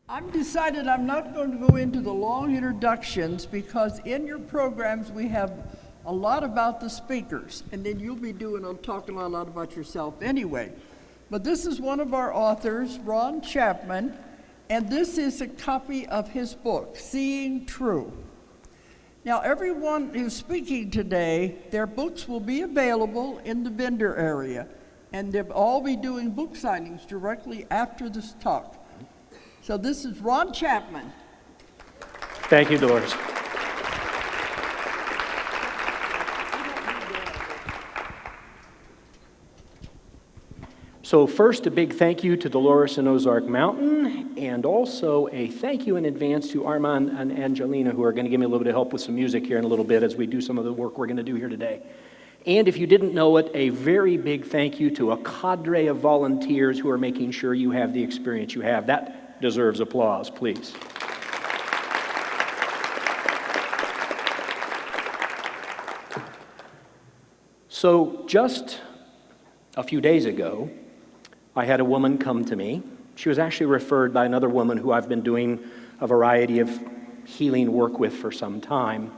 I've decided I'm not going to go into the long introductions because in your programs we have a lot about the speakers, and then you'll be talking a lot about yourself anyway. But this is one of our authors, Ron Chapman, and this is a copy of his book, Seeing True. Now, everyone who's speaking today, their books will be available in the vendor area, and they'll all be doing book signings directly after this talk. So this is Ron Chapman. Thank you, Doris. So first, a big thank you to Dolores and Ozark Mountain, and also a thank you in advance to Armand and Angelina, who are going to give me a little bit of help with some music here in a little bit as we do some of the work we're going to do here today. And if you didn't know it, a very big thank you to a cadre of volunteers who are making sure you have the experience you have. That deserves applause, please. So just a few days ago, I had a woman come to me. She was actually referred by another woman who I've been doing a variety of healing work with for some time.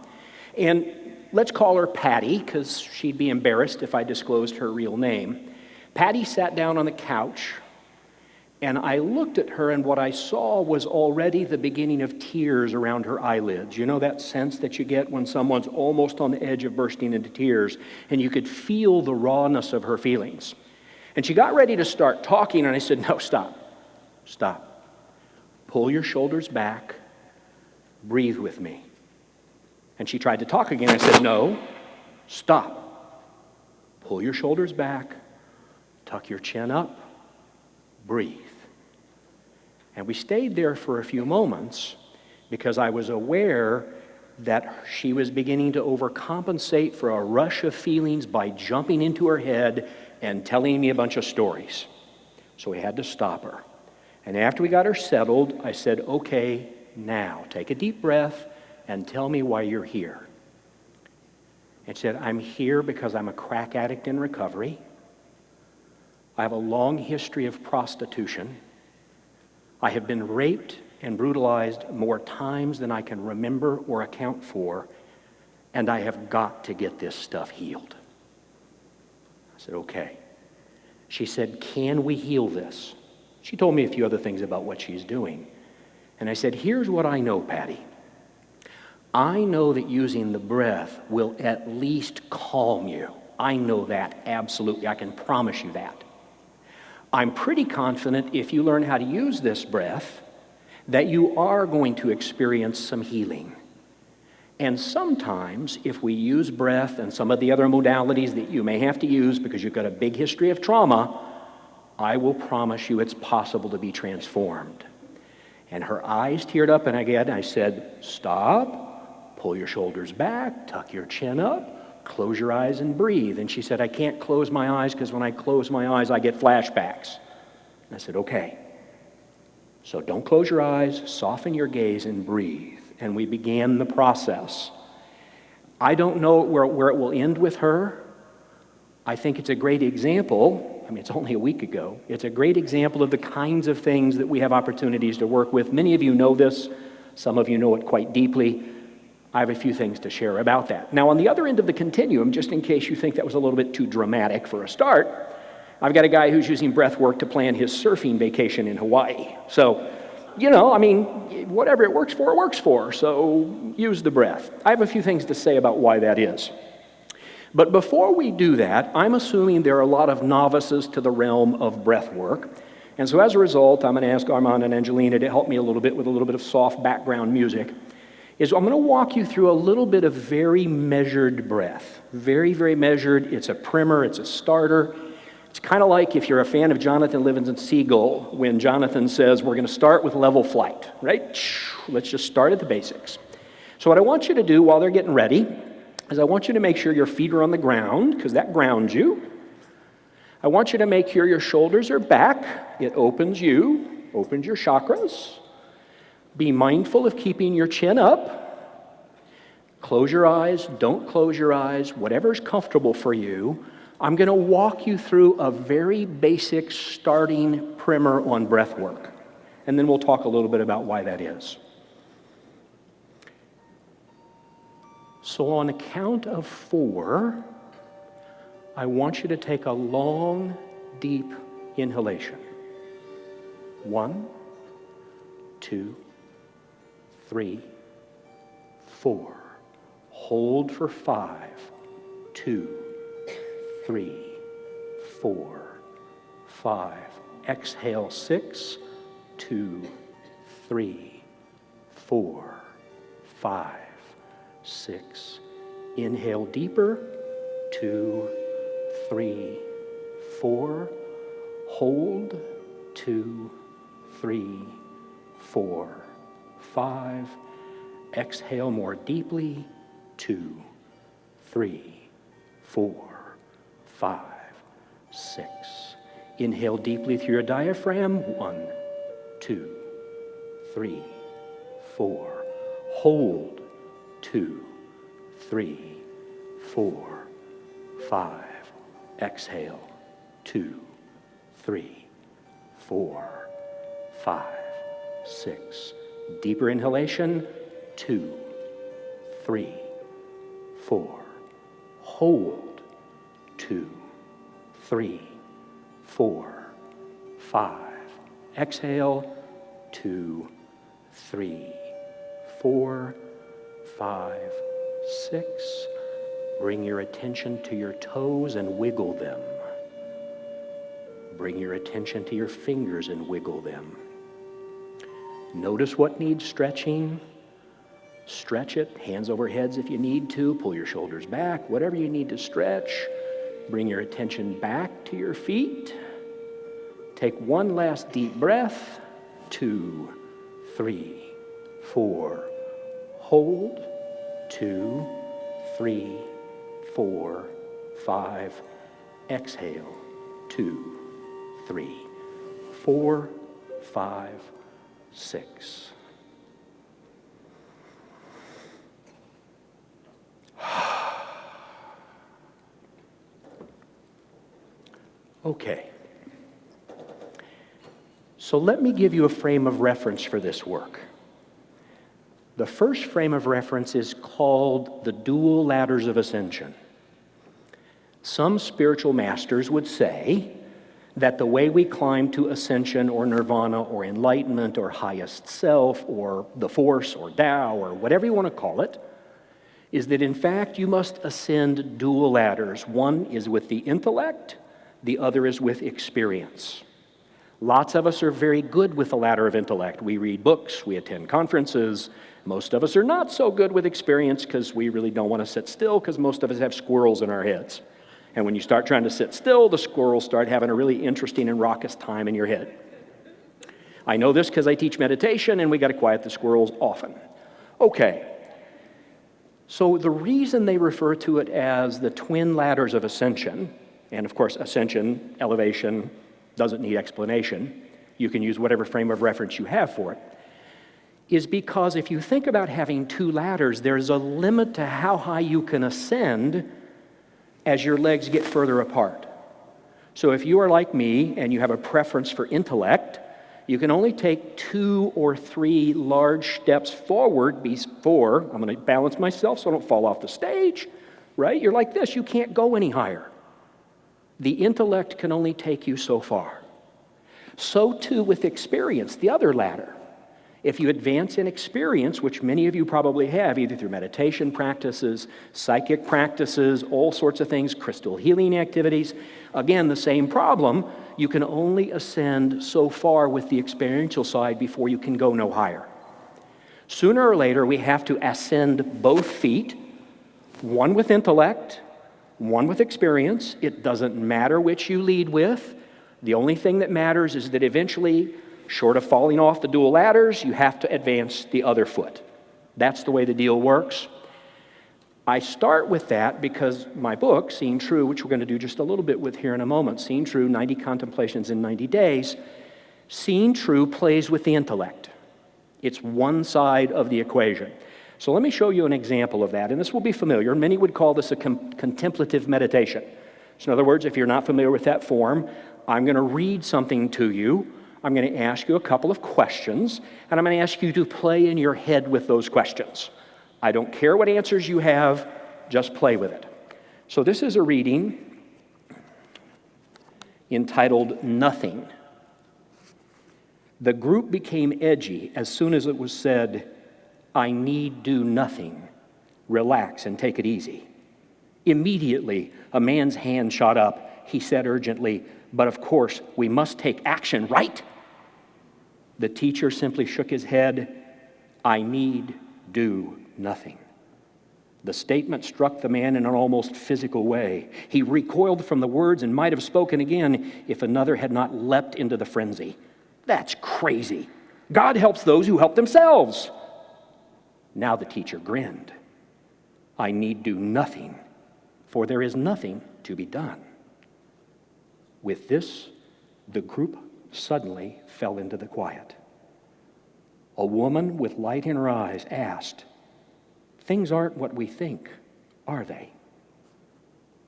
And let's call her Patty, because she'd be embarrassed if I disclosed her real name. Patty sat down on the couch, and I looked at her, and what I saw was already the beginning of tears around her eyelids. You know that sense that you get when someone's almost on the edge of bursting into tears, and you could feel the rawness of her feelings. And she got ready to start talking, and I said, no, stop. Pull your shoulders back. Breathe with me. And she tried to talk again. I said, no, stop. Pull your shoulders back. Tuck your chin up. Breathe. And we stayed there for a few moments because I was aware that she was beginning to overcompensate for a rush of feelings by jumping into her head and telling me a bunch of stories. So we had to stop her. And after we got her settled, I said, okay, now take a deep breath and tell me why you're here. And she said, I'm here because I'm a crack addict in recovery. I have a long history of prostitution. I have been raped and brutalized more times than I can remember or account for, and I have got to get this stuff healed. I said, okay. She said, can we heal this? She told me a few other things about what she's doing. And I said, here's what I know, Patty. I know that using the breath will at least calm you. I know that, absolutely. I can promise you that. I'm pretty confident if you learn how to use this breath, that you are going to experience some healing. And sometimes, if we use breath and some of the other modalities that you may have to use because you've got a big history of trauma, I will promise you it's possible to be transformed. And her eyes teared up, and again I said, stop, pull your shoulders back, tuck your chin up, close your eyes and breathe. And she said, I can't close my eyes because when I close my eyes, I get flashbacks. And I said, okay. So don't close your eyes, soften your gaze and breathe. And we began the process. I don't know where it will end with her. I think it's a great example. I mean, it's only a week ago. It's a great example of the kinds of things that we have opportunities to work with. Many of you know this. Some of you know it quite deeply. I have a few things to share about that. Now, on the other end of the continuum, just in case you think that was a little bit too dramatic for a start, I've got a guy who's using breathwork to plan his surfing vacation in Hawaii. So, whatever it works for. So use the breath. I have a few things to say about why that is. But before we do that, I'm assuming there are a lot of novices to the realm of breathwork. And so as a result, I'm going to ask Armand and Angelina to help me a little bit with a little bit of soft background music. I'm going to walk you through a little bit of very measured breath. Very, very measured. It's a primer. It's a starter. It's kind of like if you're a fan of Jonathan Livingston Seagull, when Jonathan says, we're going to start with level flight, right? Let's just start at the basics. So what I want you to do while they're getting ready is I want you to make sure your feet are on the ground, because that grounds you. I want you to make sure your shoulders are back. It opens you, opens your chakras. Be mindful of keeping your chin up. Close your eyes, don't close your eyes, whatever's comfortable for you. I'm going to walk you through a very basic starting primer on breathwork. and then we'll talk a little bit about why that is. So on a count of 4, I want you to take a long, deep inhalation. 1, 2, 3, 4. Hold for 5, 2, 3, 4, 5. Exhale 6, 2, 3, 4, 5, 6. Inhale deeper, 2, 3, 4. Hold, 2, 3, 4, 5. Exhale more deeply, 2, 3, 4, 5, 6. Inhale deeply through your diaphragm, 1, 2, 3, 4. Hold, 2, 3, 4, 5. Exhale, 2, 3, 4, 5, 6. Deeper inhalation, 2, 3, 4. Hold, 2, 3, 4, 5. Exhale, 2, 3, 4, 5, 6. Bring your attention to your toes and wiggle them. Bring your attention to your fingers and wiggle them. Notice what needs stretching. Stretch it, hands over heads if you need to. Pull your shoulders back, whatever you need to stretch. Bring your attention back to your feet. Take one last deep breath. 2, 3, 4. Hold. 2, 3, 4, 5. Exhale. 2, 3, 4, 5, 6. Okay. So let me give you a frame of reference for this work. The first frame of reference is called the dual ladders of ascension. Some spiritual masters would say that the way we climb to ascension or nirvana or enlightenment or highest self or the force or Tao or whatever you want to call it is that in fact you must ascend dual ladders. One is with the intellect, the other is with experience. Lots of us are very good with the ladder of intellect. We read books, we attend conferences. Most of us are not so good with experience because we really don't want to sit still because most of us have squirrels in our heads. And when you start trying to sit still, the squirrels start having a really interesting and raucous time in your head. I know this because I teach meditation and we got to quiet the squirrels often. Okay. So the reason they refer to it as the twin ladders of ascension, and of course ascension, elevation, doesn't need explanation. You can use whatever frame of reference you have for it. Is because if you think about having two ladders, there's a limit to how high you can ascend as your legs get further apart. So if you are like me and you have a preference for intellect, you can only take 2 or 3 large steps forward before, I'm going to balance myself so I don't fall off the stage, right? You're like this, you can't go any higher. The intellect can only take you so far. So too with experience, the other ladder. If you advance in experience, which many of you probably have, either through meditation practices, psychic practices, all sorts of things, crystal healing activities, again, the same problem. You can only ascend so far with the experiential side before you can go no higher. Sooner or later, we have to ascend both feet, one with intellect, one with experience. It doesn't matter which you lead with. The only thing that matters is that eventually, short of falling off the dual ladders, you have to advance the other foot. That's the way the deal works. I start with that because my book, Seeing True, which we're going to do just a little bit with here in a moment, Seeing True, 90 Contemplations in 90 Days, Seeing True plays with the intellect. It's one side of the equation. So let me show you an example of that, and this will be familiar. Many would call this a contemplative meditation. So in other words, if you're not familiar with that form, I'm going to read something to you. I'm going to ask you a couple of questions, and I'm going to ask you to play in your head with those questions. I don't care what answers you have, just play with it. So this is a reading entitled Nothing. The group became edgy as soon as it was said, I need do nothing. Relax and take it easy. Immediately, a man's hand shot up. He said urgently, but of course, we must take action, right? The teacher simply shook his head. I need do nothing. The statement struck the man in an almost physical way. He recoiled from the words and might have spoken again if another had not leapt into the frenzy. That's crazy. God helps those who help themselves. Now the teacher grinned. I need do nothing, for there is nothing to be done. With this, the group suddenly fell into the quiet. A woman with light in her eyes asked, things aren't what we think, are they?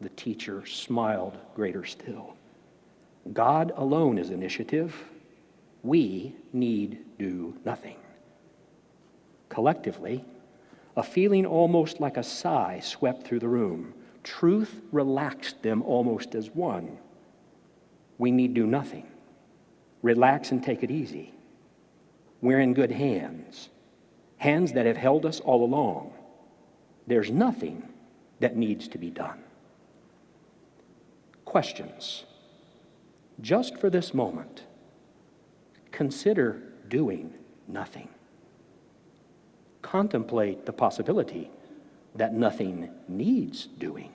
The teacher smiled greater still. God alone is initiative. We need do nothing. Collectively, a feeling almost like a sigh swept through the room. Truth relaxed them almost as one. We need do nothing. Relax and take it easy. We're in good hands, hands that have held us all along. There's nothing that needs to be done. Questions. Just for this moment, consider doing nothing. Contemplate the possibility that nothing needs doing.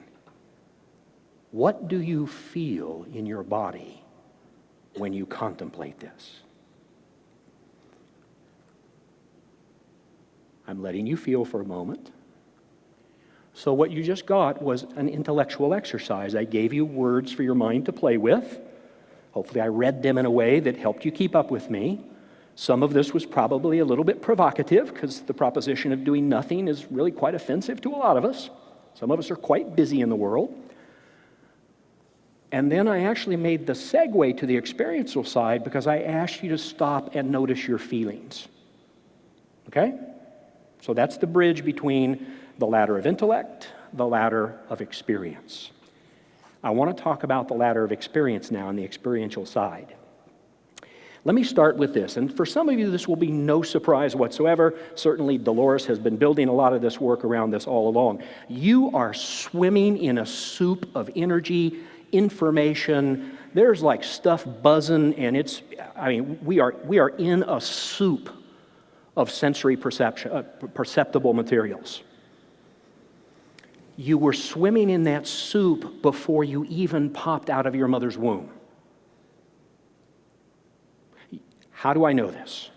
What do you feel in your body when you contemplate this? I'm letting you feel for a moment. So what you just got was an intellectual exercise. I gave you words for your mind to play with. Hopefully I read them in a way that helped you keep up with me. Some of this was probably a little bit provocative because the proposition of doing nothing is really quite offensive to a lot of us. Some of us are quite busy in the world. And then I actually made the segue to the experiential side because I asked you to stop and notice your feelings. Okay? So that's the bridge between the ladder of intellect, the ladder of experience. I want to talk about the ladder of experience now on the experiential side. Let me start with this, and for some of you this will be no surprise whatsoever. Certainly Dolores has been building a lot of this work around this all along. You are swimming in a soup of energy, information. There's like stuff buzzing, and we are in a soup of sensory perceptible materials. You were swimming in that soup before you even popped out of your mother's womb. How do I know this?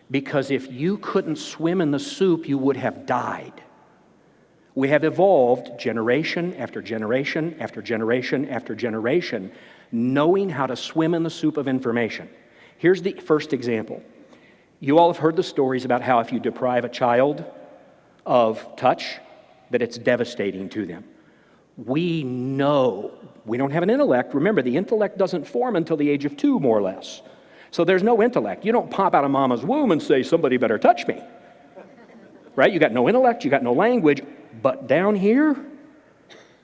Because if you couldn't swim in the soup, you would have died. We have evolved generation after generation after generation after generation, knowing how to swim in the soup of information. Here's the first example. You all have heard the stories about how if you deprive a child of touch, that it's devastating to them. We know, we don't have an intellect. Remember, the intellect doesn't form until the age of 2, more or less. So there's no intellect. You don't pop out of mama's womb and say, somebody better touch me. Right? You got no intellect, you got no language. But down here,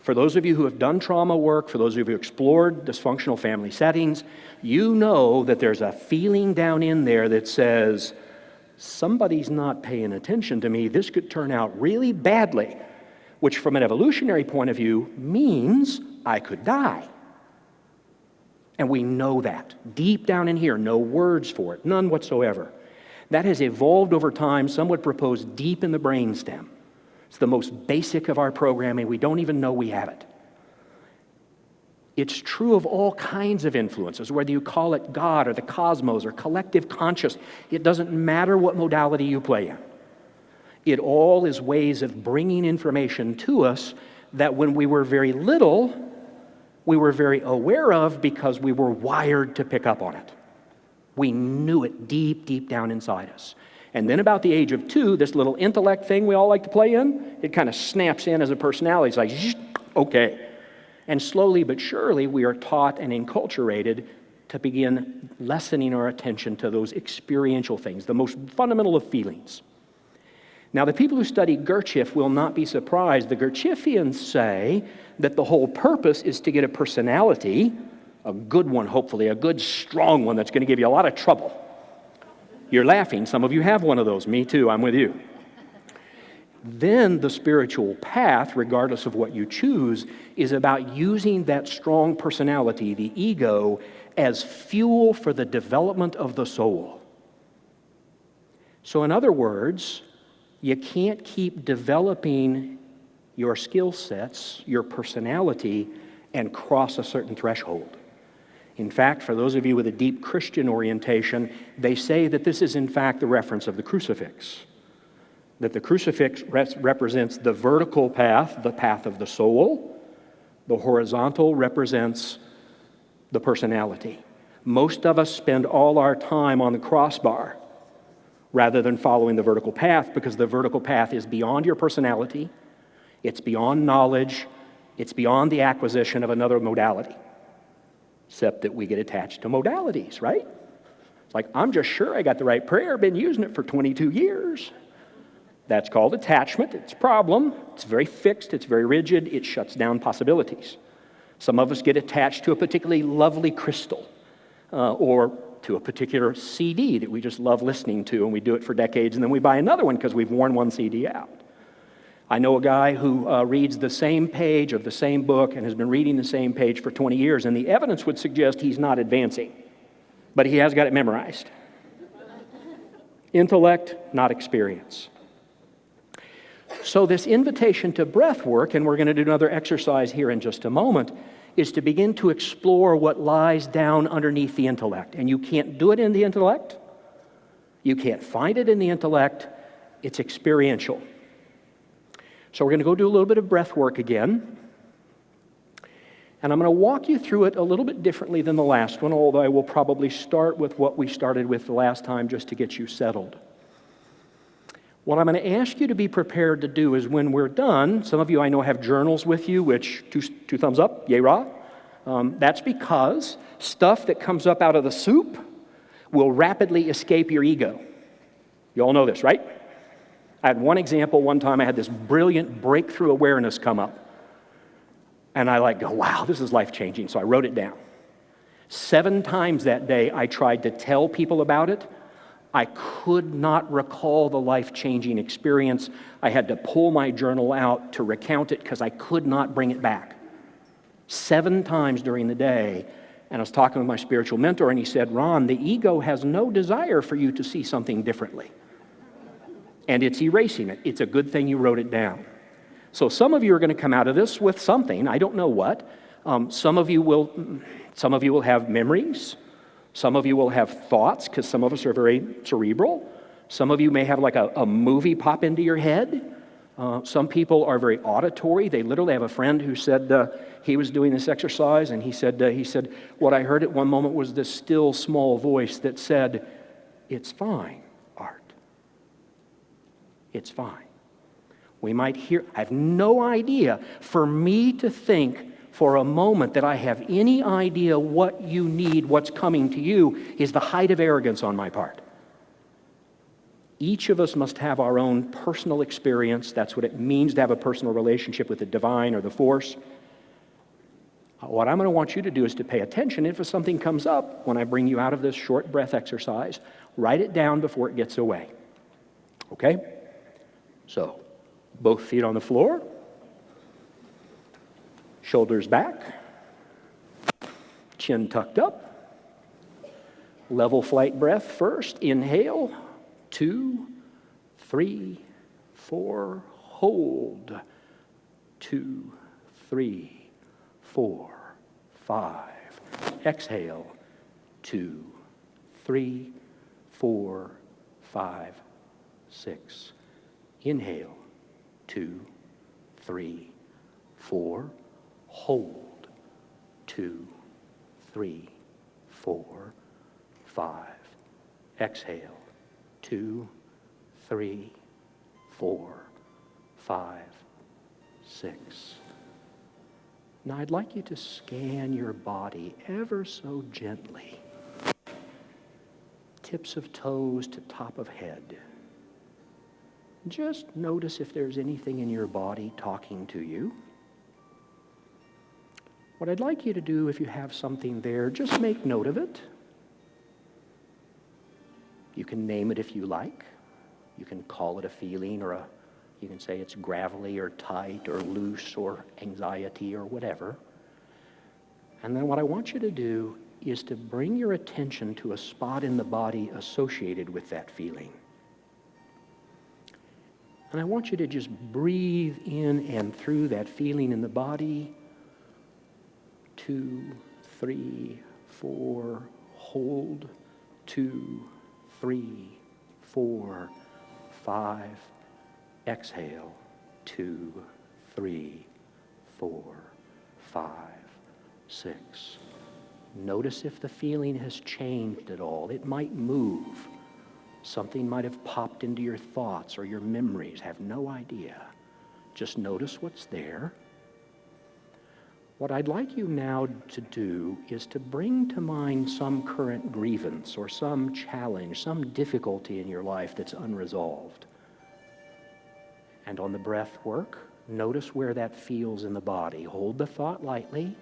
for those of you who have done trauma work, for those of you who have explored dysfunctional family settings, you know that there's a feeling down in there that says, somebody's not paying attention to me. This could turn out really badly, which from an evolutionary point of view means I could die. And we know that. Deep down in here, no words for it, none whatsoever. That has evolved over time, some would propose deep in the brainstem. It's the most basic of our programming. We don't even know we have it. It's true of all kinds of influences, whether you call it God or the cosmos or collective conscious. It doesn't matter what modality you play in. It all is ways of bringing information to us that when we were very little, we were very aware of because we were wired to pick up on it. We knew it deep, deep down inside us. And then about the age of 2, this little intellect thing we all like to play in, it kind of snaps in as a personality. It's like, okay. And slowly but surely we are taught and enculturated, to begin lessening our attention to those experiential things, the most fundamental of feelings. Now, the people who study Gurdjieff will not be surprised. The Gurdjieffians say that the whole purpose is to get a personality, a good one, hopefully, a good, strong one that's going to give you a lot of trouble. You're laughing. Some of you have one of those. Me too. I'm with you. Then the spiritual path, regardless of what you choose, is about using that strong personality, the ego, as fuel for the development of the soul. So in other words, you can't keep developing your skill sets, your personality, and cross a certain threshold. In fact, for those of you with a deep Christian orientation, they say that this is in fact the reference of the crucifix. That the crucifix represents the vertical path, the path of the soul. The horizontal represents the personality. Most of us spend all our time on the crossbar rather than following the vertical path, because the vertical path is beyond your personality, it's beyond knowledge, it's beyond the acquisition of another modality. Except that we get attached to modalities, right? It's like, I'm just sure I got the right prayer, been using it for 22 years. That's called attachment. It's a problem. It's very fixed. It's very rigid. It shuts down possibilities. Some of us get attached to a particularly lovely crystal or to a particular CD that we just love listening to, and we do it for decades, and then we buy another one because we've worn one CD out. I know a guy who reads the same page of the same book and has been reading the same page for 20 years, and the evidence would suggest he's not advancing, but he has got it memorized. Intellect, not experience. So this invitation to breath work, and we're going to do another exercise here in just a moment, is to begin to explore what lies down underneath the intellect. And you can't do it in the intellect. You can't find it in the intellect. It's experiential. So we're going to go do a little bit of breath work again. And I'm going to walk you through it a little bit differently than the last one, although I will probably start with what we started with the last time just to get you settled. What I'm going to ask you to be prepared to do is when we're done, some of you I know have journals with you, which two thumbs up, yay rah. That's because stuff that comes up out of the soup will rapidly escape your ego. You all know this, right? I had one example one time. I had this brilliant breakthrough awareness come up. And I go, wow, this is life-changing. So I wrote it down. 7 times that day I tried to tell people about it. I could not recall the life-changing experience. I had to pull my journal out to recount it because I could not bring it back. 7 times during the day. And I was talking with my spiritual mentor, and he said, Ron, the ego has no desire for you to see something differently. And it's erasing it. It's a good thing you wrote it down. So some of you are going to come out of this with something. I don't know what. Some of you will have memories. Some of you will have thoughts, because some of us are very cerebral. Some of you may have a movie pop into your head. Some people are very auditory. They literally have a friend who said he was doing this exercise, and he said, what I heard at one moment was this still small voice that said, it's fine, Art. It's fine. We might hear, I have no idea. For me to think for a moment that I have any idea what you need, what's coming to you, is the height of arrogance on my part. Each of us must have our own personal experience. That's what it means to have a personal relationship with the divine or the force. What I'm going to want you to do is to pay attention. If something comes up when I bring you out of this short breath exercise, write it down before it gets away. Okay? So, both feet on the floor, shoulders back, chin tucked up, level flight breath first. Inhale, 2, 3, 4, hold, 2, 3, 4, 5. Exhale, 2, 3, 4, 5, 6. Inhale, 2, 3, 4. Hold, 2, 3, 4, 5. Exhale, 2, 3, 4, 5, 6. Now I'd like you to scan your body ever so gently. Tips of toes to top of head. Just notice if there's anything in your body talking to you. What I'd like you to do, if you have something there, just make note of it. You can name it if you like. You can call it a feeling, or you can say it's gravelly or tight or loose or anxiety or whatever. And then what I want you to do is to bring your attention to a spot in the body associated with that feeling. And I want you to just breathe in and through that feeling in the body. 2, 3, 4, hold. 2, 3, 4, 5, exhale. 2, 3, 4, 5, 6. Notice if the feeling has changed at all. It might move. Something might have popped into your thoughts or your memories. Have no idea. Just notice what's there. What I'd like you now to do is to bring to mind some current grievance or some challenge, some difficulty in your life that's unresolved. And on the breath work, notice where that feels in the body. Hold the thought lightly.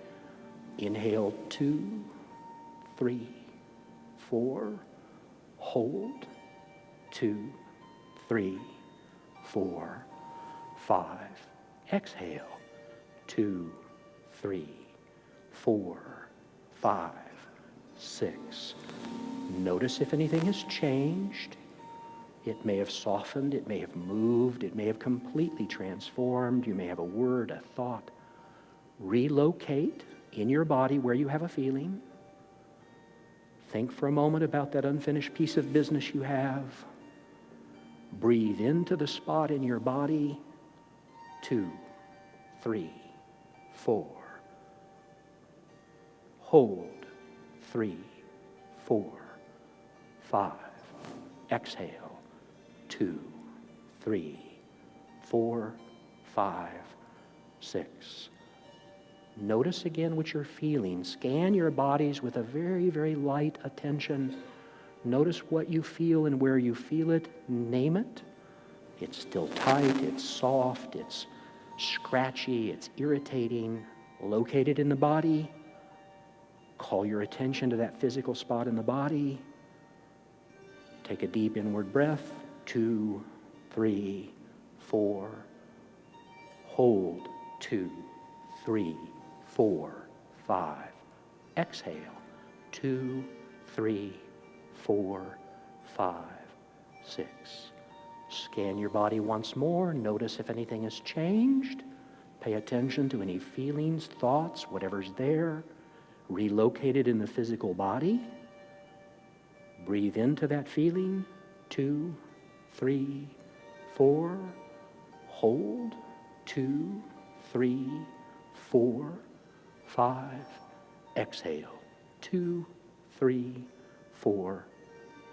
Inhale 2, 3, 4. Hold 2, 3, 4, 5. Exhale 2, 3, 4, 5, 6. Notice if anything has changed. It may have softened, it may have moved, it may have completely transformed. You may have a word, a thought. Relocate in your body where you have a feeling. Think for a moment about that unfinished piece of business you have. Breathe into the spot in your body. 2, 3, 4. Hold. 3, 4, 5. Exhale. 2, 3, 4, 5, 6. Notice again what you're feeling. Scan your bodies with a very, very light attention. Notice what you feel and where you feel it. Name it. It's still tight, it's soft, it's scratchy, it's irritating. Locate it in the body. Call your attention to that physical spot in the body. Take a deep inward breath. 2, 3, 4. Hold. 2, 3, 4, 5. Exhale. 2, 3, 4, 5, 6. Scan your body once more. Notice if anything has changed. Pay attention to any feelings, thoughts, whatever's there. Relocate it in the physical body. Breathe into that feeling. 2, 3, 4. Hold. 2, 3, 4, 5. Exhale. 2, 3, 4,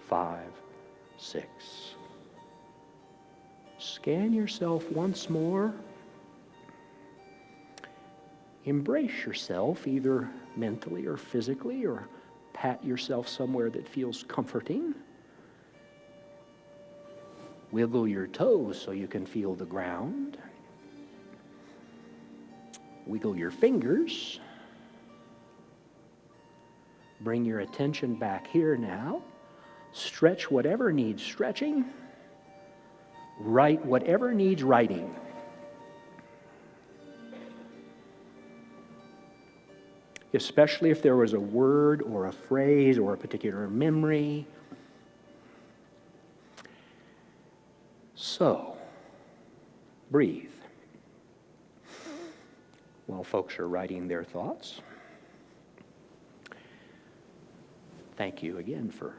5, 6. Scan yourself once more. Embrace yourself either mentally or physically, or pat yourself somewhere that feels comforting. Wiggle your toes so you can feel the ground. Wiggle your fingers. Bring your attention back here now. Stretch whatever needs stretching. Write whatever needs writing. Especially if there was a word or a phrase or a particular memory. So, breathe while folks are writing their thoughts. Thank you again for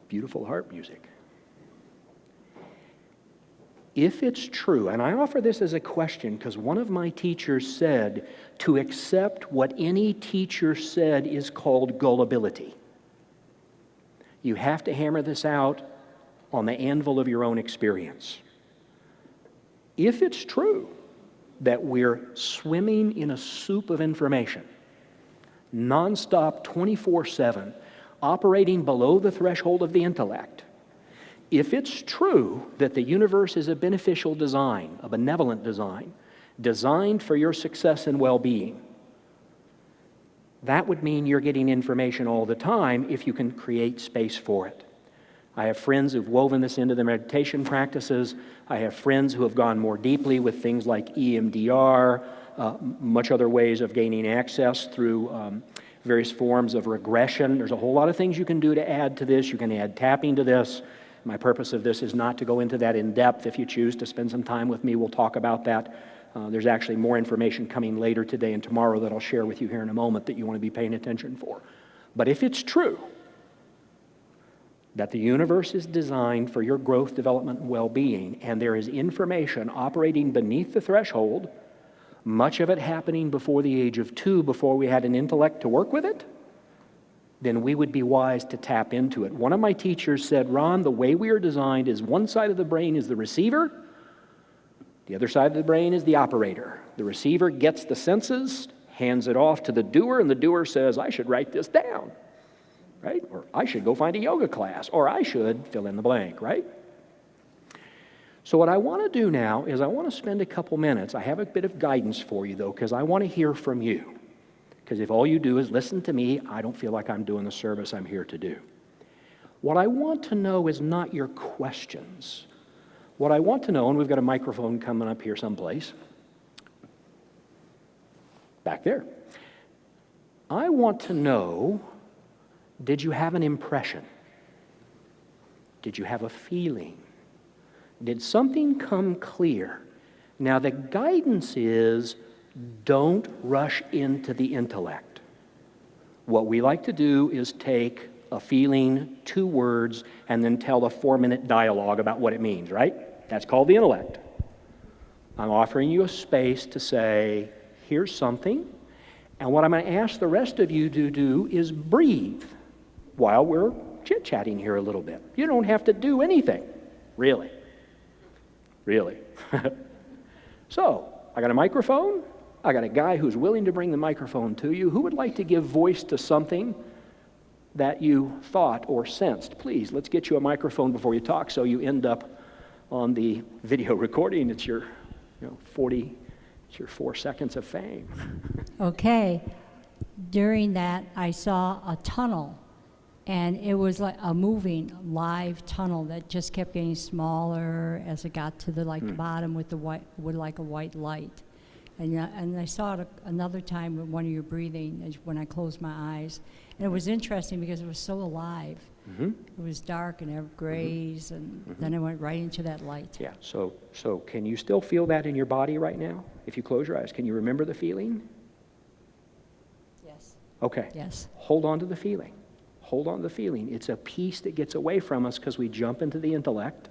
beautiful harp music. If it's true, and I offer this as a question because one of my teachers said to accept what any teacher said is called gullibility. You have to hammer this out on the anvil of your own experience. If it's true that we're swimming in a soup of information, nonstop, 24/7, operating below the threshold of the intellect. If it's true that the universe is a beneficial design, a benevolent design, designed for your success and well-being, that would mean you're getting information all the time if you can create space for it. I have friends who've woven this into their meditation practices. I have friends who have gone more deeply with things like EMDR, much other ways of gaining access through various forms of regression. There's a whole lot of things you can do to add to this. You can add tapping to this. My purpose of this is not to go into that in depth. If you choose to spend some time with me, we'll talk about that. There's actually more information coming later today and tomorrow that I'll share with you here in a moment that you want to be paying attention for. But if it's true that the universe is designed for your growth, development, and well-being, and there is information operating beneath the threshold, much of it happening before the age of 2, before we had an intellect to work with it, then we would be wise to tap into it. One of my teachers said, Ron, the way we are designed is one side of the brain is the receiver, the other side of the brain is the operator. The receiver gets the senses, hands it off to the doer, and the doer says, I should write this down, right? Or I should go find a yoga class, or I should fill in the blank, right? So what I want to do now is I want to spend a couple minutes. I have a bit of guidance for you, though, because I want to hear from you. Because if all you do is listen to me, I don't feel like I'm doing the service I'm here to do. What I want to know is not your questions. What I want to know, and we've got a microphone coming up here someplace, back there. I want to know, did you have an impression? Did you have a feeling? Did something come clear? Now the guidance is, don't rush into the intellect. What we like to do is take a feeling, 2 words, and then tell a 4-minute dialogue about what it means, right? That's called the intellect. I'm offering you a space to say, here's something, and what I'm going to ask the rest of you to do is breathe while we're chit-chatting here a little bit. You don't have to do anything, really. Really. So, I got a microphone. I got a guy who's willing to bring the microphone to you. Who would like to give voice to something that you thought or sensed? Please, let's get you a microphone before you talk so you end up on the video recording. It's your 4 seconds of fame. Okay. During that, I saw a tunnel, and it was like a moving live tunnel that just kept getting smaller as it got to the bottom with like a white light. And I saw it another time with one of your breathing when I closed my eyes. And it was interesting because it was so alive. Mm-hmm. It was dark and have grays, and then it went right into that light. Yeah, so can you still feel that in your body right now? If you close your eyes, can you remember the feeling? Yes. Okay. Yes. Hold on to the feeling. Hold on to the feeling. It's a piece that gets away from us because we jump into the intellect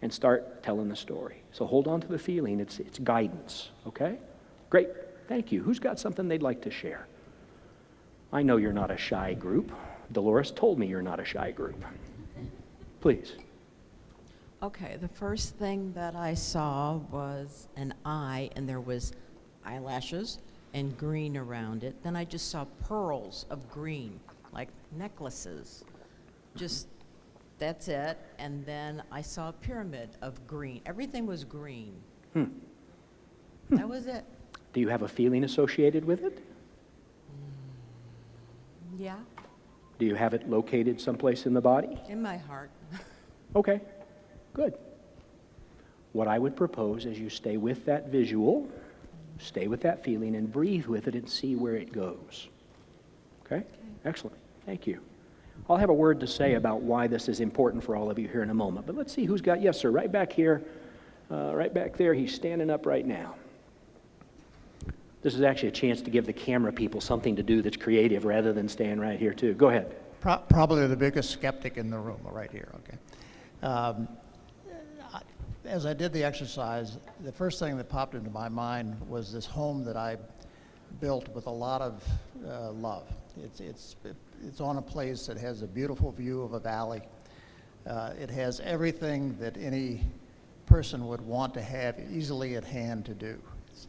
and start telling the story. So hold on to the feeling. It's guidance, okay? Great, thank you. Who's got something they'd like to share? I know you're not a shy group. Dolores told me you're not a shy group. Please. Okay, the first thing that I saw was an eye, and there was eyelashes and green around it. Then I just saw pearls of green, like necklaces. Just, that's it. And then I saw a pyramid of green. Everything was green. That was it. Do you have a feeling associated with it? Yeah, Do you have it located someplace in the body? in my heart. Okay, good. What I would propose is you stay with that visual, stay with that feeling, and breathe with it and see where it goes. Okay? Excellent. Thank you. I'll have a word to say about why this is important for all of you here in a moment, but let's see who's got, yes, sir, right back here, right back there. He's standing up right now. This is actually a chance to give the camera people something to do that's creative rather than staying right here, too. Go ahead. Probably the biggest skeptic in the room, right here, okay. As I did the exercise, the first thing that popped into my mind was this home that I built with a lot of love. It's on a place that has a beautiful view of a valley. It has everything that any person would want to have easily at hand to do.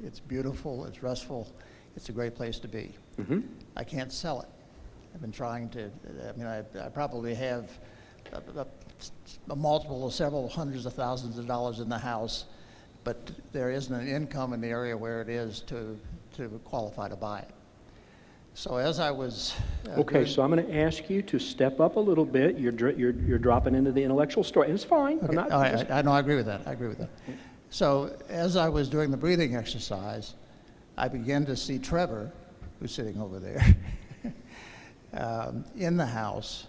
It's beautiful, it's restful, it's a great place to be. I can't sell it. I've been trying to, I mean, I probably have a multiple of several hundreds of thousands of dollars in the house, but there isn't an income in the area where it is to qualify to buy it. So as I was Okay, so I'm going to ask you to step up a little bit. You're dropping into the intellectual story, and it's fine. I'm okay, not, all right, I know, I agree with that. I agree with that. So as I was doing the breathing exercise, I began to see Trevor, who's sitting over there, in the house,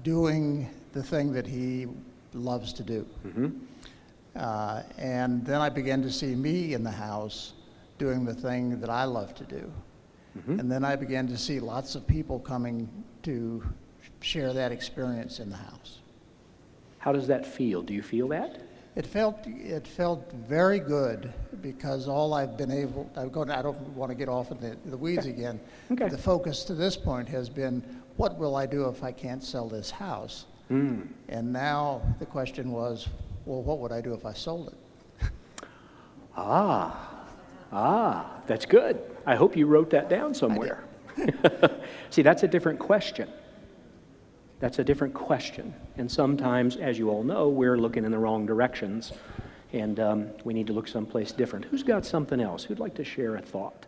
doing the thing that he loves to do. And then I began to see me in the house doing the thing that I love to do. And then I began to see lots of people coming to share that experience in the house. How does that feel? Do you feel that? It felt very good, because all I've been able, I don't want to get off in the weeds again. Okay. The focus to this point has been, what will I do if I can't sell this house? And now the question was, well, what would I do if I sold it? That's good. I hope you wrote that down somewhere. See, that's a different question. That's a different question. And sometimes, as you all know, we're looking in the wrong directions, and we need to look someplace different. Who's got something else? Who'd like to share a thought?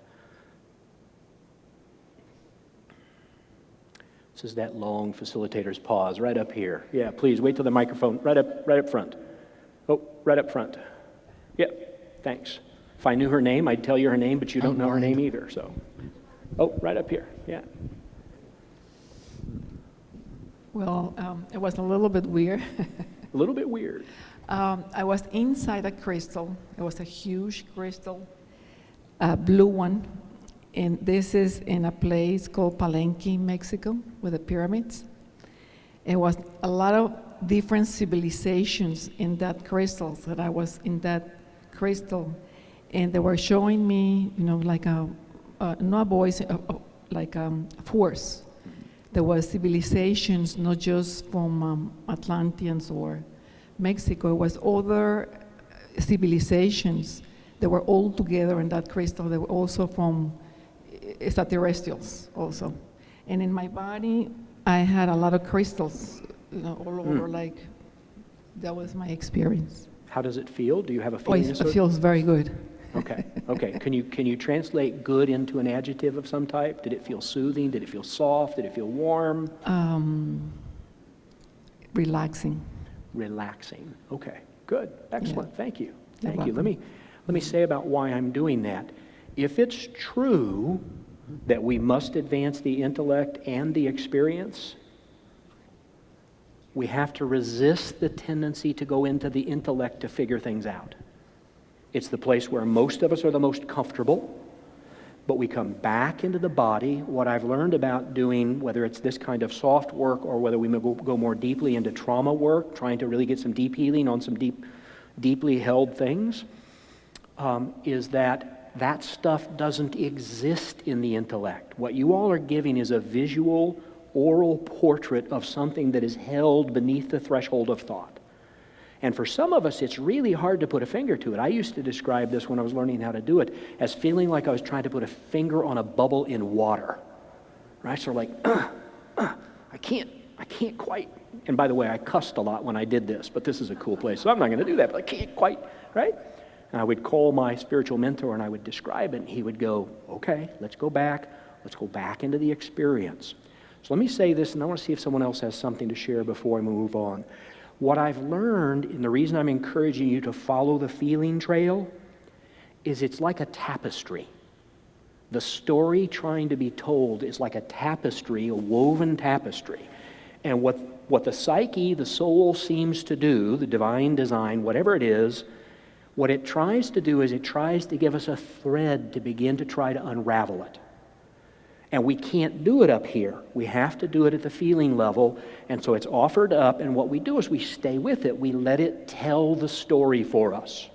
This is that long facilitator's pause right up here. Yeah, please wait till the microphone right up front. Oh, right up front. Yeah, thanks. If I knew her name, I'd tell you her name, but you don't know her name either, so. Oh, right up here, yeah. Well, it was a little bit weird. A little bit weird. I was inside a crystal. It was a huge crystal, a blue one. And this is in a place called Palenque, Mexico, with the pyramids. It was a lot of different civilizations in that crystal, that I was in that crystal. And they were showing me, like not a voice, like a force. There were civilizations, not just from Atlanteans or Mexico. It was other civilizations that were all together in that crystal. They were also from extraterrestrials also. And in my body, I had a lot of crystals, all over, like, that was my experience. How does it feel? Do you have a Oh, feeling? it feels very good. Okay. Can you translate good into an adjective of some type? Did it feel soothing? Did it feel soft? Did it feel warm? Relaxing. Relaxing. Okay. Good. Excellent. Yeah. Thank you. You're Thank you. welcome. Let me say about why I'm doing that. If it's true that we must advance the intellect and the experience, we have to resist the tendency to go into the intellect to figure things out. It's the place where most of us are the most comfortable, but we come back into the body. What I've learned about doing, whether it's this kind of soft work or whether we go more deeply into trauma work, trying to really get some deep healing on some deeply held things, is that stuff doesn't exist in the intellect. What you all are giving is a visual, oral portrait of something that is held beneath the threshold of thought. And for some of us, it's really hard to put a finger to it. I used to describe this when I was learning how to do it as feeling like I was trying to put a finger on a bubble in water, right? So like, I can't quite. And by the way, I cussed a lot when I did this, but this is a cool place, so I'm not going to do that, but I can't quite, right? And I would call my spiritual mentor and I would describe it, and he would go, okay, let's go back into the experience. So let me say this, and I want to see if someone else has something to share before I move on. What I've learned, and the reason I'm encouraging you to follow the feeling trail, is it's like a tapestry. The story trying to be told is like a tapestry, a woven tapestry. And what the psyche, the soul seems to do, the divine design, whatever it is, what it tries to do is it tries to give us a thread to begin to try to unravel it. And we can't do it up here. We have to do it at the feeling level. And so it's offered up, and what we do is we stay with it. We let it tell the story for us.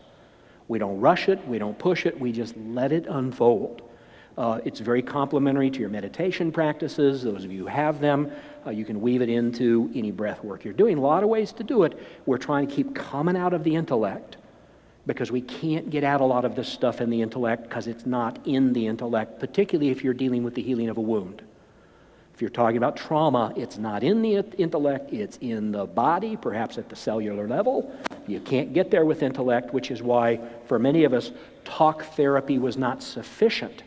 We don't rush it. We don't push it. We just let it unfold. It's very complementary to your meditation practices. Those of you who have them, you can weave it into any breath work you're doing. A lot of ways to do it. We're trying to keep coming out of the intellect, because we can't get out a lot of this stuff in the intellect because it's not in the intellect, particularly if you're dealing with the healing of a wound. If you're talking about trauma, it's not in the intellect, it's in the body, perhaps at the cellular level. You can't get there with intellect, which is why, for many of us, talk therapy was not sufficient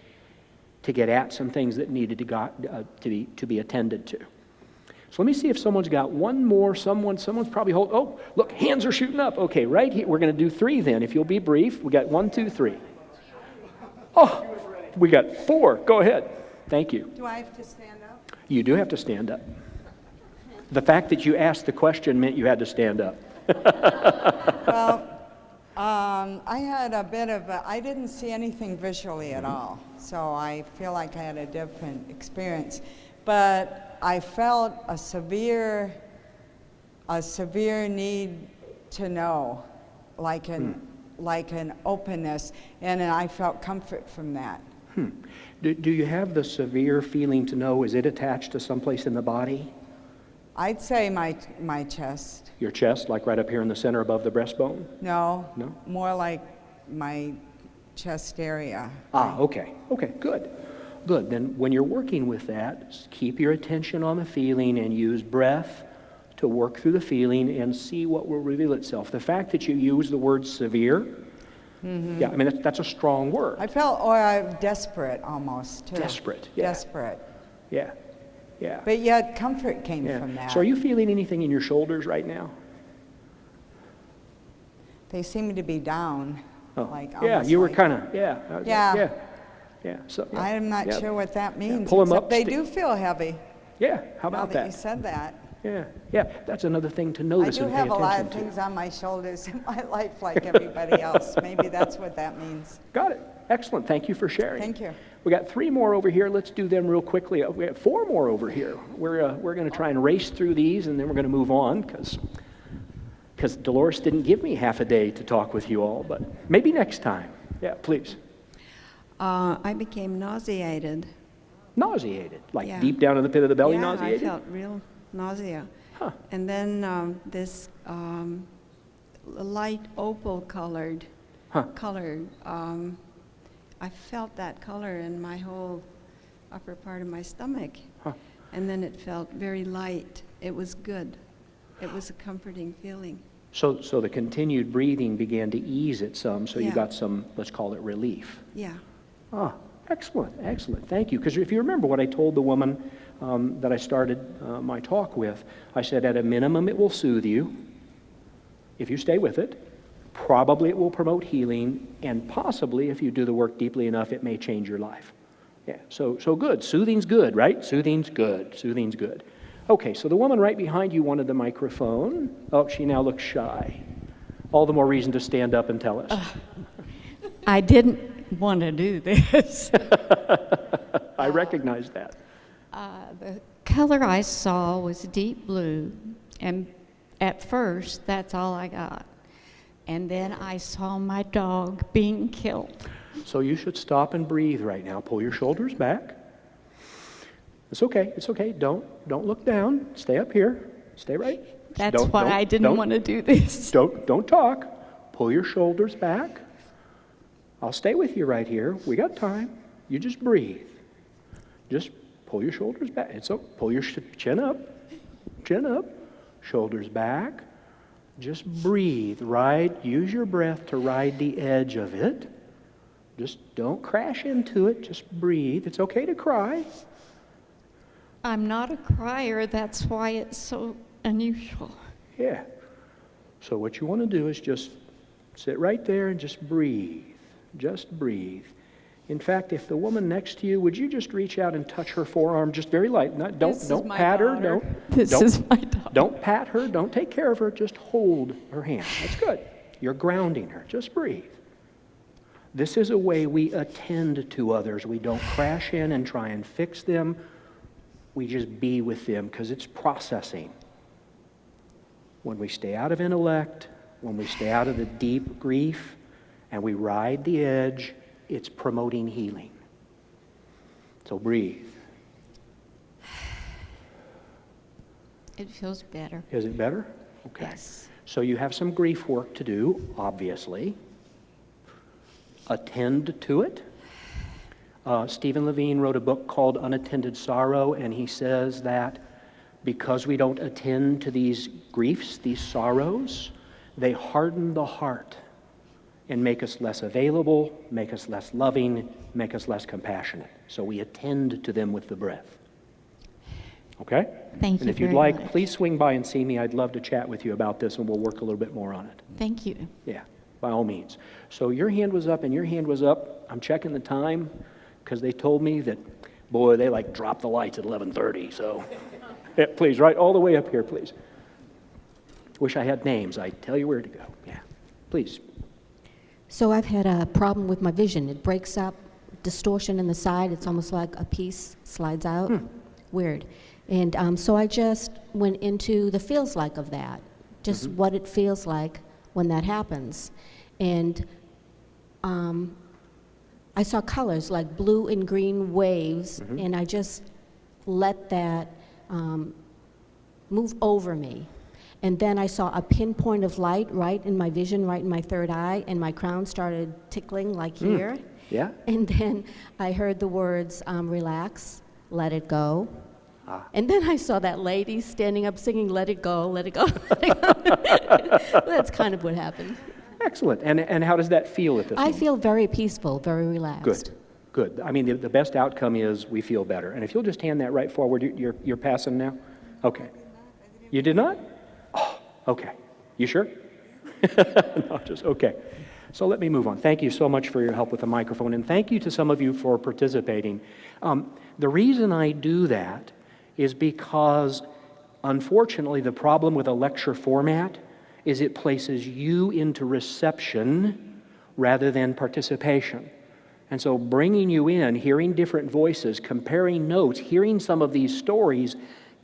to get at some things that needed to be attended to. So let me see if someone's got one more. Someone's probably holding. Oh, look, hands are shooting up. Okay, right here. We're going to do 3 then, if you'll be brief. We got 1, 2, 3. Oh, we got 4. Go ahead. Thank you. Do I have to stand up? You do have to stand up. The fact that you asked the question meant you had to stand up. Well, I had a bit of I didn't see anything visually at all, so I feel like I had a different experience. But I felt a severe need to know, like an openness, and I felt comfort from that. Do you have the severe feeling to know, is it attached to someplace in the body? I'd say my chest. Your chest, like right up here in the center above the breastbone? No, No? more like my chest area. Ah, okay. Okay, good. Good. Then when you're working with that, keep your attention on the feeling and use breath to work through the feeling and see what will reveal itself. The fact that you use the word severe, yeah, I mean, that's a strong word. I felt desperate almost, too. Desperate, yeah. Desperate. Yeah, yeah. But yet comfort came Yeah. from that. So are you feeling anything in your shoulders right now? They seem to be down. Oh, Like, yeah, almost you were like- kind of, yeah. Yeah. Yeah, so. Yeah, I'm not yeah. sure what that means. pull 'em except up, They sti- do feel heavy. Yeah, how Now about that you that? said that. Yeah, yeah, that's another thing to I notice do and pay have a lot of attention to. things on my shoulders in my life like everybody else. Maybe that's what that means. Got it. Excellent. Thank you for sharing. Thank you. We got 3 more over here. Let's do them real quickly. We got 4 more over here. We're going to try and race through these, and then we're going to move on because Dolores didn't give me half a day to talk with you all, but maybe next time. Yeah, please. I became nauseated. Nauseated, like Yeah. deep down in the pit of the belly, Yeah, nauseated? I felt real nausea. Huh. And then this light opal colored Huh. color, I felt that color in my whole upper part of my stomach. Huh. And then it felt very light. It was good. It was a comforting feeling. So the continued breathing began to ease it some, so you Yeah. got some, let's call it relief. Yeah. Ah, excellent, excellent. Thank you. Because if you remember what I told the woman that I started my talk with, I said at a minimum it will soothe you if you stay with it. Probably it will promote healing, and possibly if you do the work deeply enough, it may change your life. Yeah, so good. Soothing's good, right? Soothing's good. Soothing's good. Okay, so the woman right behind you wanted the microphone. Oh, she now looks shy. All the more reason to stand up and tell us. I didn't want to do this. I recognize that. The color I saw was deep blue, and at first, that's all I got. And then I saw my dog being killed. So you should stop and breathe right now. Pull your shoulders back. It's okay. It's okay. Don't look down. Stay up here. Stay right. That's Don't- why don't- I didn't don't- want to do this. Don't talk. Pull your shoulders back. I'll stay with you right here. We got time. You just breathe. Just pull your shoulders back. Pull your chin up. Chin up. Shoulders back. Just breathe. Use your breath to ride the edge of it. Just don't crash into it. Just breathe. It's okay to cry. I'm not a crier, that's why it's so unusual. Yeah. So what you want to do is just sit right there and just breathe. Just breathe. In fact, if the woman next to you, would you just reach out and touch her forearm just very light? Don't my pat her. daughter. Don't Is my daughter. Don't pat her. Don't take care of her. Just hold her hand. That's good. You're grounding her. Just breathe. This is a way we attend to others. We don't crash in and try and fix them. We just be with them because it's processing. When we stay out of intellect, when we stay out of the deep grief, and we ride the edge, it's promoting healing. So breathe. It feels better. Is it better? Okay. Yes. So you have some grief work to do, obviously. attend to it. Stephen Levine wrote a book called Unattended Sorrow, and he says that because we don't attend to these griefs, these sorrows, they harden the heart and make us less available, make us less loving, make us less compassionate. So we attend to them with the breath. Okay? Thank And you if you'd very like, much. please swing by and see me. I'd love to chat with you about this, and we'll work a little bit more on it. Thank you. Yeah, by all means. So your hand was up and your hand was up. I'm checking the time because they told me that, boy, they like drop the lights at 11:30. So yeah, please, right all the way up here, please. Wish I had names. I'd tell you where to go. Yeah, please. So I've had a problem with my vision. It breaks up, distortion in the side. It's almost like a piece slides out. Weird. And so I just went into the feels like of that, just what it feels like when that happens. And I saw colors like blue and green waves, and I just let that move over me. And then I saw a pinpoint of light right in my vision, right in my third eye, and my crown started tickling like here. Yeah? And then I heard the words, relax, let it go. And then I saw that lady standing up singing, let it go, let it go, let it go. That's kind of what happened. Excellent. And how does that feel at this I moment? feel very peaceful, very relaxed. Good. I mean, the best outcome is we feel better. And if you'll just hand that right forward, you're passing now? Okay. You did not? Oh, okay. You sure? No, just, okay. So let me move on. Thank you so much for your help with the microphone, and thank you to some of you for participating. The reason I do that is because, unfortunately, the problem with a lecture format is it places you into reception rather than participation. And so bringing you in, hearing different voices, comparing notes, hearing some of these stories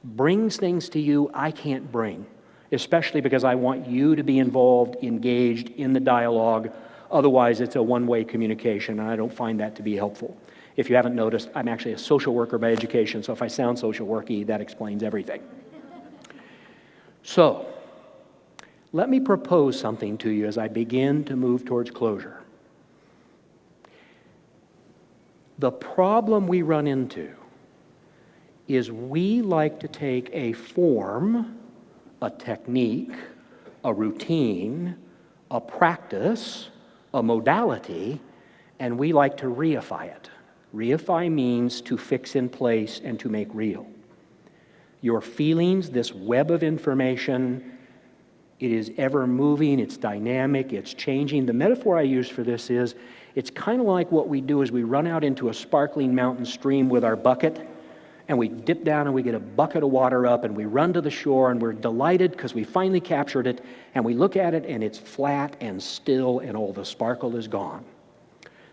brings things to you I can't bring, especially because I want you to be involved, engaged in the dialogue. Otherwise, it's a one-way communication, and I don't find that to be helpful. If you haven't noticed, I'm actually a social worker by education, so if I sound social worky, that explains everything. So, let me propose something to you as I begin to move towards closure. The problem we run into is we like to take a form, a technique, a routine, a practice, a modality, and we like to reify it. Reify means to fix in place and to make real. Your feelings, this web of information, it is ever moving, it's dynamic, it's changing. The metaphor I use for this is, it's kind of like what we do is we run out into a sparkling mountain stream with our bucket, and we dip down and we get a bucket of water up, and we run to the shore, and we're delighted because we finally captured it, and we look at it, and it's flat and still, and all the sparkle is gone.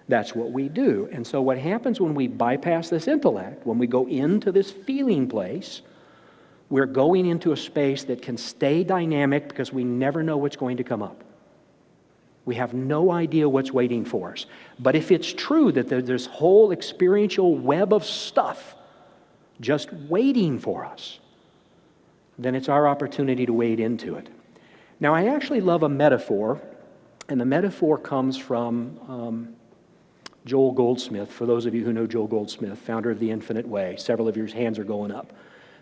That's what we do. And so what happens when we bypass this intellect, when we go into this feeling place, we're going into a space that can stay dynamic because we never know what's going to come up. We have no idea what's waiting for us. But if it's true that there's this whole experiential web of stuff just waiting for us, then it's our opportunity to wade into it. Now, I actually love a metaphor, and the metaphor comes from Joel Goldsmith. For those of you who know Joel Goldsmith, founder of The Infinite Way, several of your hands are going up.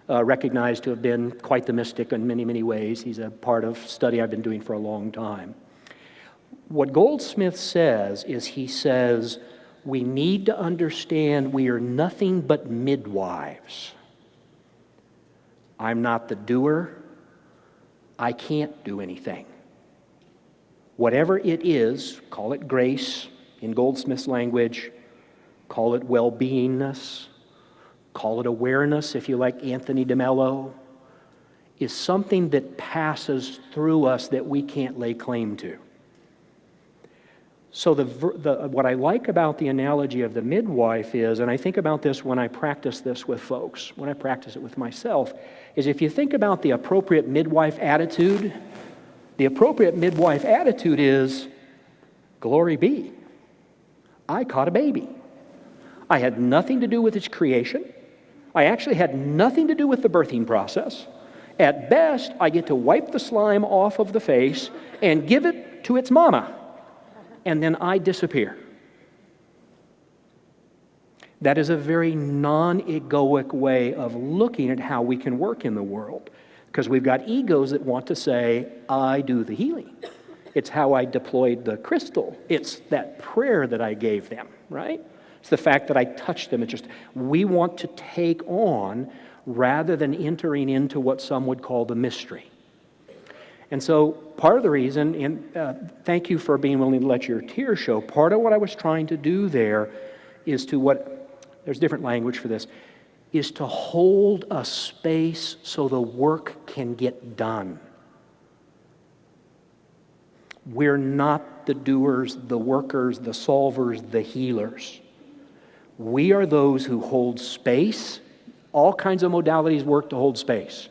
Recognized to have been quite the mystic in many, many ways. He's a part of study I've been doing for a long time. What Goldsmith says is, he says, we need to understand we are nothing but midwives. I'm not the doer. I can't do anything. Whatever it is, call it grace in Goldsmith's language, call it well-beingness, call it awareness if you like Anthony DeMello, is something that passes through us that we can't lay claim to. So what I like about the analogy of the midwife is, and I think about this when I practice this with folks, when I practice it with myself, is if you think about the appropriate midwife attitude, the appropriate midwife attitude is, glory be, I caught a baby. I had nothing to do with its creation. I actually had nothing to do with the birthing process. At best, I get to wipe the slime off of the face and give it to its mama. And then I disappear. That is a very non-egoic way of looking at how we can work in the world. Because we've got egos that want to say, I do the healing. It's how I deployed the crystal. It's that prayer that I gave them, right? It's the fact that I touched them. It's just, we want to take on rather than entering into what some would call the mystery. And so part of the reason, and thank you for being willing to let your tears show, part of what I was trying to do there is to there's different language for this, is to hold a space so the work can get done. We're not the doers, the workers, the solvers, the healers. We are those who hold space. All kinds of modalities work to hold space.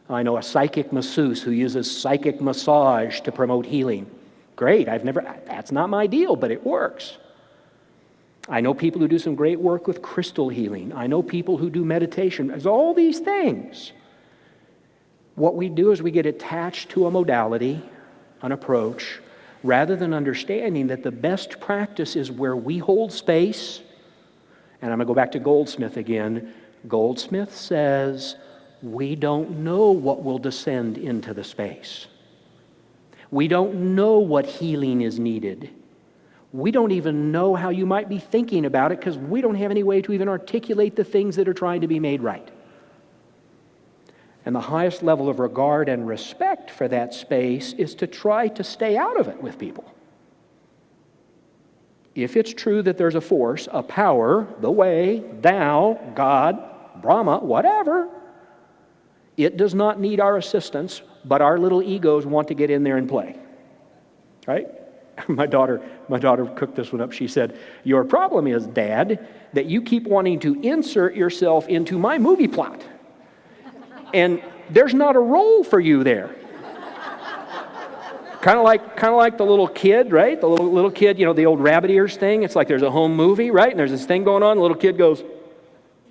I know a psychic masseuse who uses psychic massage to promote healing. Great, that's not my deal, but it works. I know people who do some great work with crystal healing. I know people who do meditation. There's all these things. What we do is we get attached to a modality, an approach, rather than understanding that the best practice is where we hold space. And I'm going to go back to Goldsmith again. Goldsmith says, we don't know what will descend into the space. We don't know what healing is needed. We don't even know how you might be thinking about it because we don't have any way to even articulate the things that are trying to be made right. And the highest level of regard and respect for that space is to try to stay out of it with people. If it's true that there's a force, a power, the way, thou, God, Brahma, whatever, it does not need our assistance, but our little egos want to get in there and play. Right? My daughter cooked this one up. She said, your problem is, Dad, that you keep wanting to insert yourself into my movie plot. And there's not a role for you there. Kind of like the little kid, right? The little kid, the old rabbit ears thing. It's like there's a home movie, right? And there's this thing going on. The little kid goes,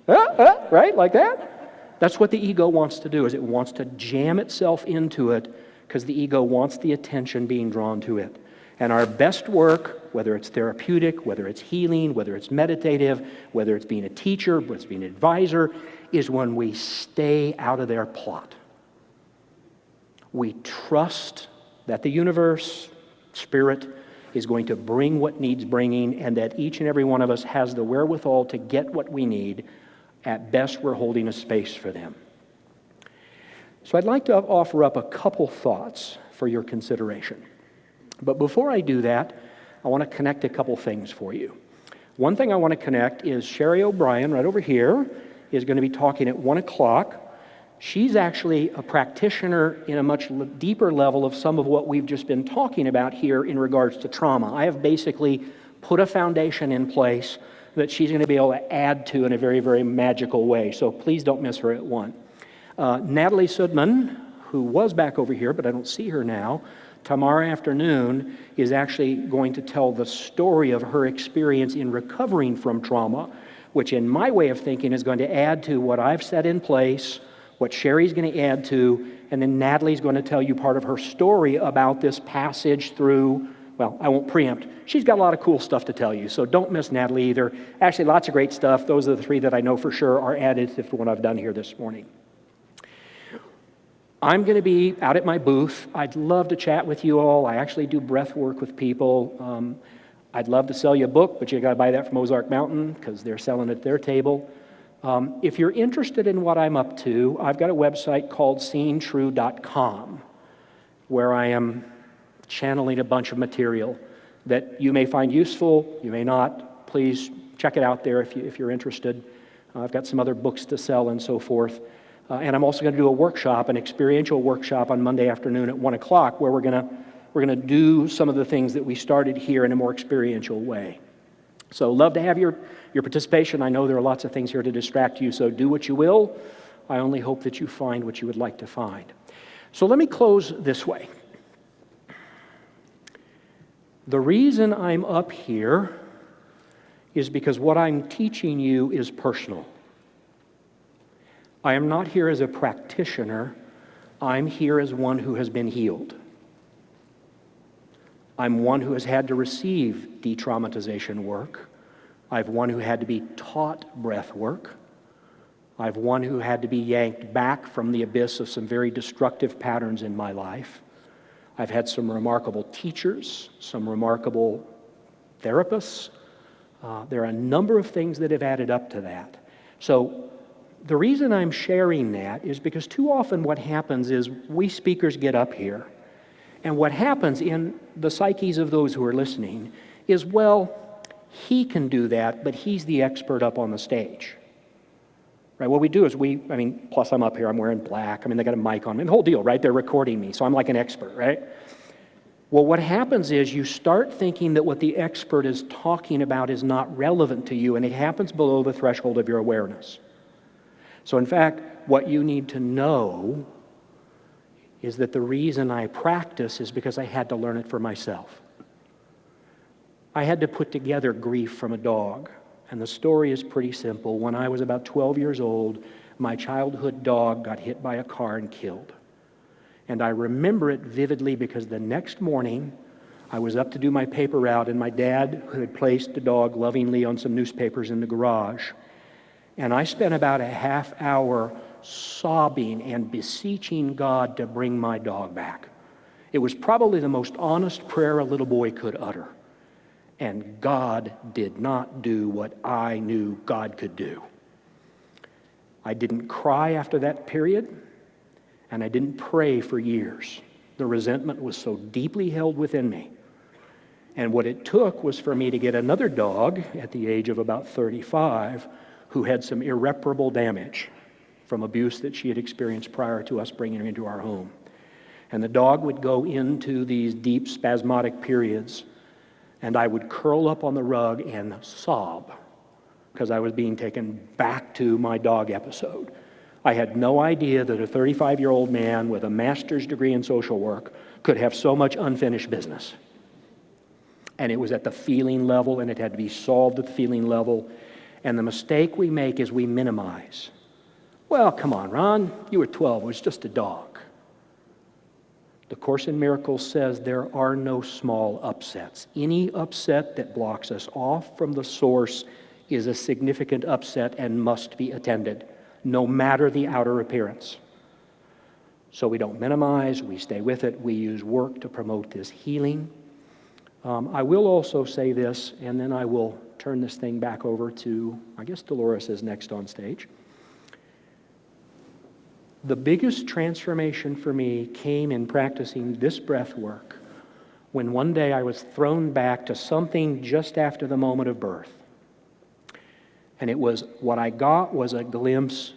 right? Like that. That's what the ego wants to do, is it wants to jam itself into it because the ego wants the attention being drawn to it. And our best work, whether it's therapeutic, whether it's healing, whether it's meditative, whether it's being a teacher, whether it's being an advisor, is when we stay out of their plot. We trust that the universe, spirit, is going to bring what needs bringing, and that each and every one of us has the wherewithal to get what we need. At best, we're holding a space for them. So I'd like to offer up a couple thoughts for your consideration. But before I do that, I want to connect a couple things for you. One thing I want to connect is Sherry O'Brien, right over here, is going to be talking at 1 o'clock. She's actually a practitioner in a much deeper level of some of what we've just been talking about here in regards to trauma. I have basically put a foundation in place that she's going to be able to add to in a very, very magical way. So please don't miss her at 1. Natalie Sudman, who was back over here, but I don't see her now, tomorrow afternoon is actually going to tell the story of her experience in recovering from trauma, which in my way of thinking is going to add to what I've set in place, what Sherry's going to add to, and then Natalie's going to tell you part of her story about this passage through, well, I won't preempt. She's got a lot of cool stuff to tell you, so don't miss Natalie either. Actually, lots of great stuff. Those are the 3 that I know for sure are added to what I've done here this morning. I'm going to be out at my booth. I'd love to chat with you all. I actually do breath work with people. I'd love to sell you a book, but you got to buy that from Ozark Mountain because they're selling it at their table. If you're interested in what I'm up to, I've got a website called seeingtrue.com where I am channeling a bunch of material that you may find useful, you may not. Please check it out there if you're interested. I've got some other books to sell and so forth. And I'm also going to do a workshop, an experiential workshop on Monday afternoon at 1 o'clock where we're going to do some of the things that we started here in a more experiential way. So love to have your participation. I know there are lots of things here to distract you, so do what you will. I only hope that you find what you would like to find. So let me close this way. The reason I'm up here is because what I'm teaching you is personal. I am not here as a practitioner. I'm here as one who has been healed. I'm one who has had to receive de-traumatization work. I've one who had to be taught breath work. I've one who had to be yanked back from the abyss of some very destructive patterns in my life. I've had some remarkable teachers, some remarkable therapists. There are a number of things that have added up to that. So the reason I'm sharing that is because too often what happens is we speakers get up here, and what happens in the psyches of those who are listening is, well, he can do that, but he's the expert up on the stage. Right? What we do is plus I'm up here, I'm wearing black, they got a mic on me, the whole deal, right? They're recording me, so I'm like an expert, right? Well, what happens is you start thinking that what the expert is talking about is not relevant to you, and it happens below the threshold of your awareness. So in fact, what you need to know is that the reason I practice is because I had to learn it for myself. I had to put together grief from a dog. And the story is pretty simple. When I was about 12 years old, my childhood dog got hit by a car and killed. And I remember it vividly because the next morning, I was up to do my paper route, and my dad had placed the dog lovingly on some newspapers in the garage. And I spent about a half hour sobbing and beseeching God to bring my dog back. It was probably the most honest prayer a little boy could utter. And God did not do what I knew God could do. I didn't cry after that period, and I didn't pray for years. The resentment was so deeply held within me. And what it took was for me to get another dog at the age of about 35 who had some irreparable damage from abuse that she had experienced prior to us bringing her into our home. And the dog would go into these deep spasmodic periods, and I would curl up on the rug and sob because I was being taken back to my dog episode. I had no idea that a 35-year-old man with a master's degree in social work could have so much unfinished business. And it was at the feeling level, and it had to be solved at the feeling level. And the mistake we make is we minimize. Well, come on, Ron, you were 12, it was just a dog. The Course in Miracles says there are no small upsets. Any upset that blocks us off from the source is a significant upset and must be attended, no matter the outer appearance. So we don't minimize, we stay with it, we use work to promote this healing. I will also say this, and then I will turn this thing back over to, I guess Dolores is next on stage. The biggest transformation for me came in practicing this breath work when one day I was thrown back to something just after the moment of birth. And what I got was a glimpse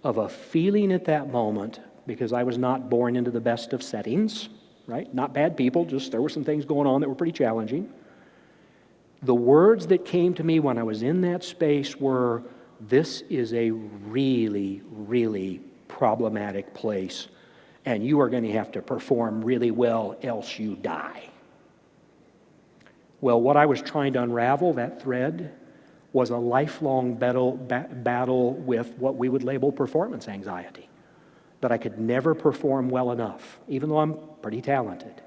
of a feeling at that moment, because I was not born into the best of settings, right? Not bad people, just there were some things going on that were pretty challenging. The words that came to me when I was in that space were, this is a really, really problematic place, and you are going to have to perform really well, else you die. Well, what I was trying to unravel, that thread, was a lifelong battle with what we would label performance anxiety, that I could never perform well enough, even though I'm pretty talented.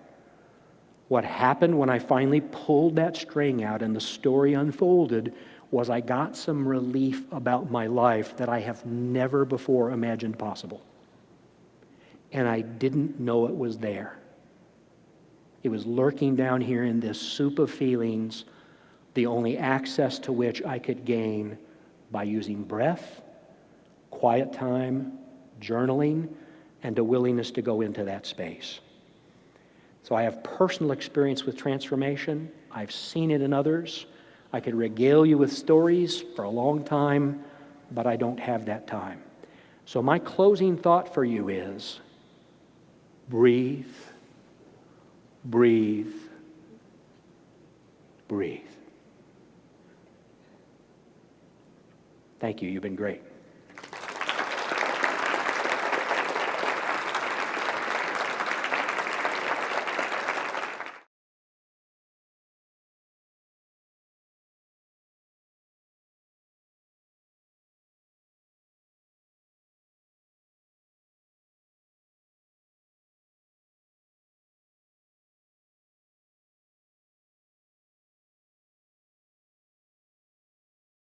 What happened when I finally pulled that string out and the story unfolded was I got some relief about my life that I have never before imagined possible. And I didn't know it was there. It was lurking down here in this soup of feelings, the only access to which I could gain by using breath, quiet time, journaling, and a willingness to go into that space. So I have personal experience with transformation. I've seen it in others. I could regale you with stories for a long time, but I don't have that time. So my closing thought for you is, breathe, breathe, breathe. Thank you. You've been great.